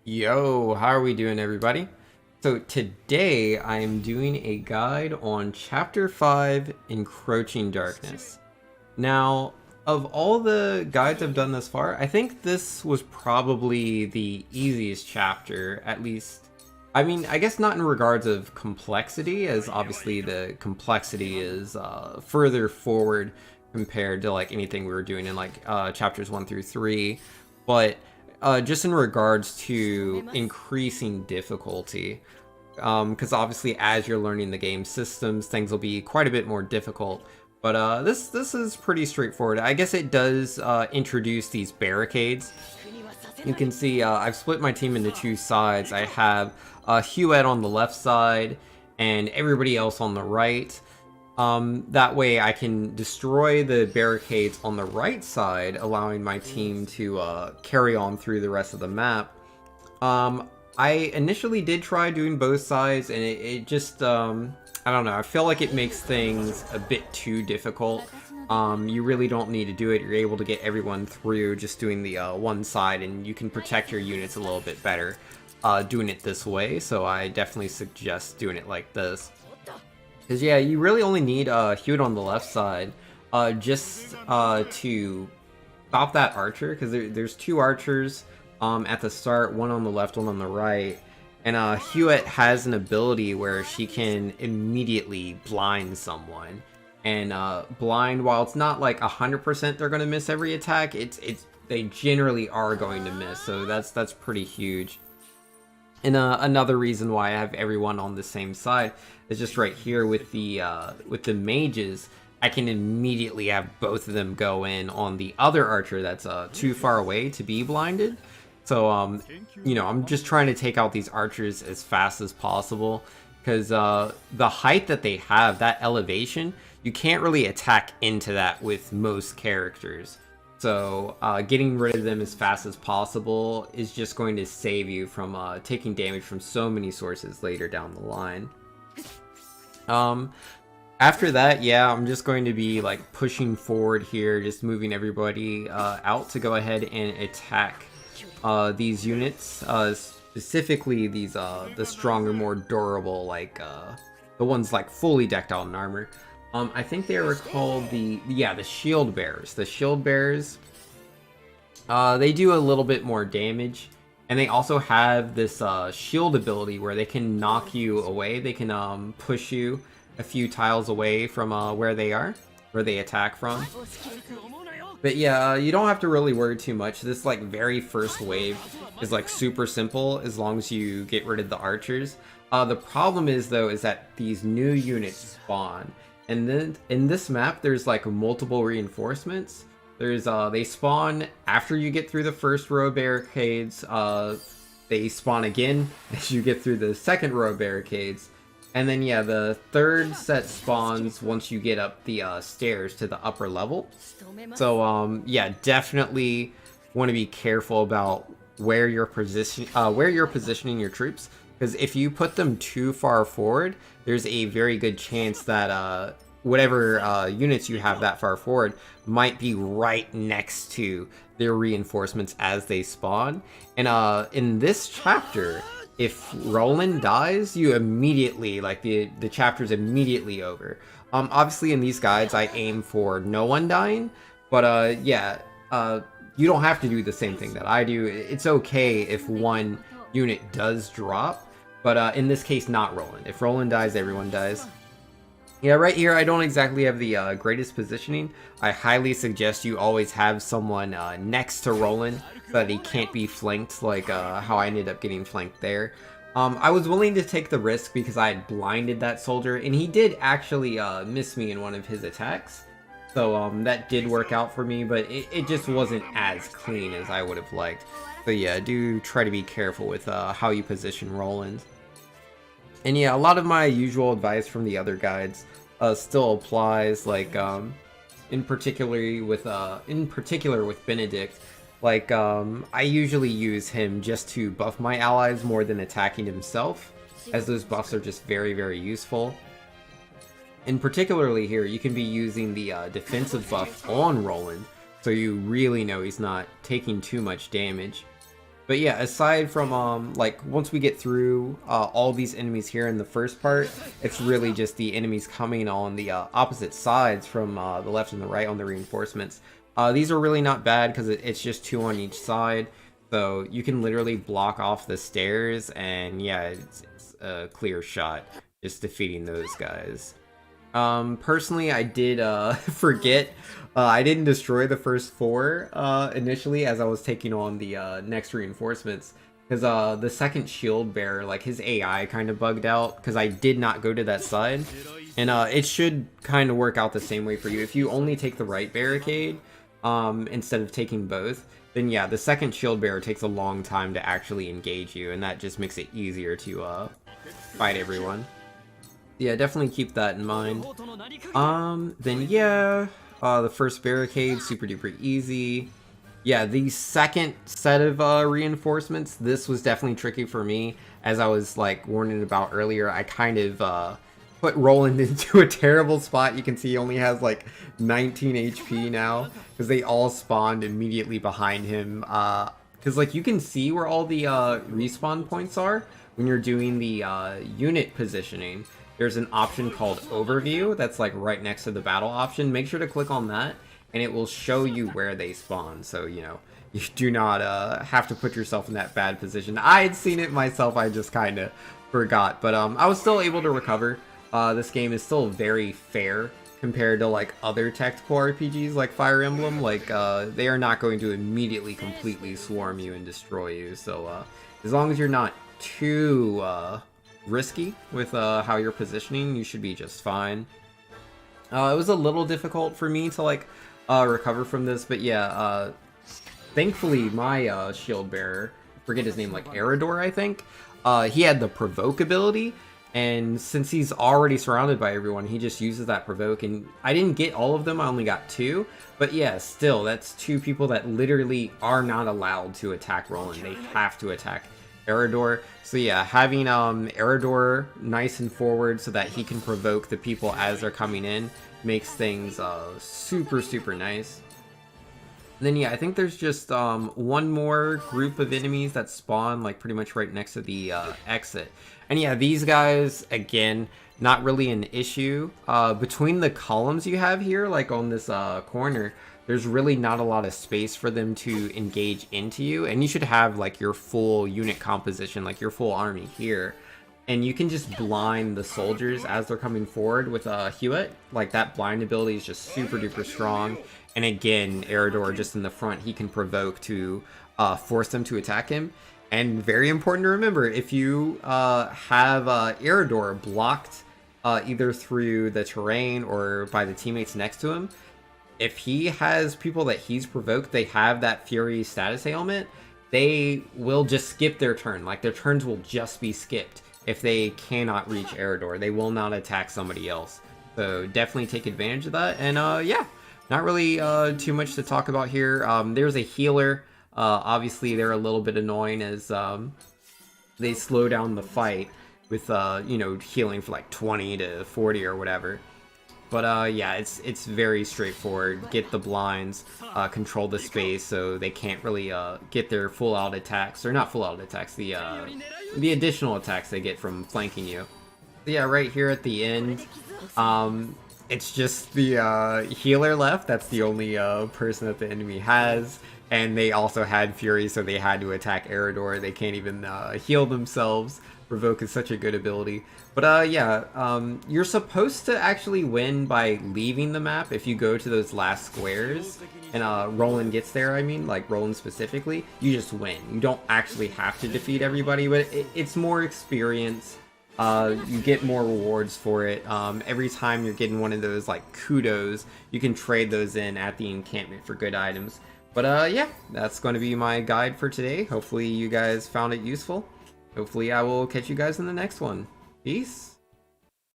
Yo, how are we doing, everybody? So today I'm doing a guide on Chapter 5, Encroaching Darkness. Now, of all the guides I've done thus far, I think this was probably the easiest chapter, at least. I mean, I guess not in regards of complexity, as obviously the complexity is further forward compared to like anything we were doing in like chapters 1 through 3, but just in regards to increasing difficulty, because obviously as you're learning the game systems, things will be quite a bit more difficult. But this is pretty straightforward. I guess it does introduce these barricades. You can see I've split my team into two sides. I have Hughette on the left side and everybody else on the right. That way I can destroy the barricades on the right side, allowing my team to carry on through the rest of the map. I initially did try doing both sides, and it just, I don't know, I feel like it makes things a bit too difficult. You really don't need to do it. You're able to get everyone through just doing the one side, and you can protect your units a little bit better doing it this way, so I definitely suggest doing it like this. Because, yeah, you really only need Hughette on the left side just to stop that archer, because there's two archers at the start, one on the left, one on the right. And Hughette has an ability where she can immediately blind someone. And blind, while it's not like 100% they're going to miss every attack, they generally are going to miss, so that's pretty huge. And another reason why I have everyone on the same side is just right here with the mages. I can immediately have both of them go in on the other archer that's too far away to be blinded. So you know, I'm just trying to take out these archers as fast as possible, because the height that they have, that elevation, you can't really attack into that with most characters. So getting rid of them as fast as possible is just going to save you from taking damage from so many sources later down the line. After that, yeah, I'm just going to be like pushing forward here, just moving everybody out to go ahead and attack these units, specifically these the stronger, more durable, like the ones like fully decked out in armor. I think they were called the shield bearers. The shield bearers, they do a little bit more damage, and they also have this shield ability where they can knock you away. They can push you a few tiles away from where they attack from. But yeah, you don't have to really worry too much. This like very first wave is like super simple as long as you get rid of the archers. The problem is though is that these new units spawn. And then in this map, there's like multiple reinforcements. There's they spawn after you get through the first row of barricades. They spawn again as you get through the second row of barricades. And then yeah, the third set spawns once you get up the stairs to the upper level. So yeah, definitely want to be careful about where you're positioning your troops. Because if you put them too far forward, there's a very good chance that whatever units you have that far forward might be right next to their reinforcements as they spawn. And in this chapter, if Roland dies, you immediately, like the chapter's immediately over. Obviously in these guides, I aim for no one dying, but yeah, you don't have to do the same thing that I do. It's okay if one unit does drop, but in this case, not Roland. If Roland dies, everyone dies. Yeah, right here, I don't exactly have the greatest positioning. I highly suggest you always have someone next to Roland so that he can't be flanked, like how I ended up getting flanked there. I was willing to take the risk because I had blinded that soldier, and he did actually miss me in one of his attacks. So that did work out for me, but it just wasn't as clean as I would have liked. So yeah, do try to be careful with how you position Roland. And yeah, a lot of my usual advice from the other guides still applies, like in particular with Benedict. Like I usually use him just to buff my allies more than attacking himself, as those buffs are just very, very useful. And particularly here, you can be using the defensive buff on Roland, so you really know he's not taking too much damage. But yeah, aside from like once we get through all these enemies here in the first part, it's really just the enemies coming on the opposite sides from the left and the right on the reinforcements. These are really not bad because it's just 2 on each side, so you can literally block off the stairs, and yeah, it's a clear shot just defeating those guys. Personally, I did forget. I didn't destroy the first 4 initially as I was taking on the next reinforcements, because the second shield bearer, like his AI kind of bugged out because I did not go to that side, and it should kind of work out the same way for you. If you only take the right barricade instead of taking both, then yeah, the second shield bearer takes a long time to actually engage you, and that just makes it easier to fight everyone. Yeah, definitely keep that in mind. Then yeah, the first barricade, super duper easy. Yeah, the second set of reinforcements, this was definitely tricky for me. As I was like warning about earlier, I kind of put Roland into a terrible spot. You can see he only has like 19 HP now, because they all spawned immediately behind him. Because like you can see where all the respawn points are when you're doing the unit positioning. There's an option called Overview that's like right next to the battle option. Make sure to click on that, and it will show you where they spawn. So, you know, you do not have to put yourself in that bad position. I had seen it myself, I just kind of forgot. But I was still able to recover. This game is still very fair compared to like other tactical RPGs like Fire Emblem. Like, they are not going to immediately completely swarm you and destroy you. So, as long as you're not too risky with how you're positioning, you should be just fine. It was a little difficult for me to like recover from this, but yeah, thankfully my shield bearer, I forget his name, like Eridor, I think, he had the provoke ability, and since he's already surrounded by everyone, he just uses that provoke, and I didn't get all of them, I only got 2, but yeah, still, that's 2 people that literally are not allowed to attack Roland. They have to attack Eridor. So yeah, having Eridor nice and forward so that he can provoke the people as they're coming in makes things super nice. And then yeah, I think there's just one more group of enemies that spawn like pretty much right next to the exit. And yeah, these guys, again, not really an issue. Between the columns you have here, like on this corner, there's really not a lot of space for them to engage into you, and you should have like your full unit composition, like your full army here, and you can just blind the soldiers as they're coming forward with Hughette. Like that blind ability is just super duper strong, and again, Eridor just in the front, he can provoke to force them to attack him. And very important to remember, if you have Eridor blocked either through the terrain or by the teammates next to him, if he has people that he's provoked, they have that Fury status ailment, they will just skip their turn. Like, their turns will just be skipped if they cannot reach Eridor. They will not attack somebody else. So definitely take advantage of that. And yeah, not really too much to talk about here. There's a healer. Obviously, they're a little bit annoying as they slow down the fight with, you know, healing for like 20 to 40 or whatever. But yeah, it's very straightforward. Get the blinds, control the space so they can't really get their full out attacks, or not full out attacks, the additional attacks they get from flanking you. So yeah, right here at the end, it's just the healer left. That's the only person that the enemy has, and they also had Fury, so they had to attack Eridor. They can't even heal themselves. Provoke is such a good ability. But yeah, you're supposed to actually win by leaving the map if you go to those last squares. And Roland gets there, I mean, like Roland specifically, you just win. You don't actually have to defeat everybody, but it's more experience. You get more rewards for it. Every time you're getting one of those like kudos, you can trade those in at the encampment for good items. But yeah, that's going to be my guide for today. Hopefully you guys found it useful. Hopefully I will catch you guys in the next one. Peace.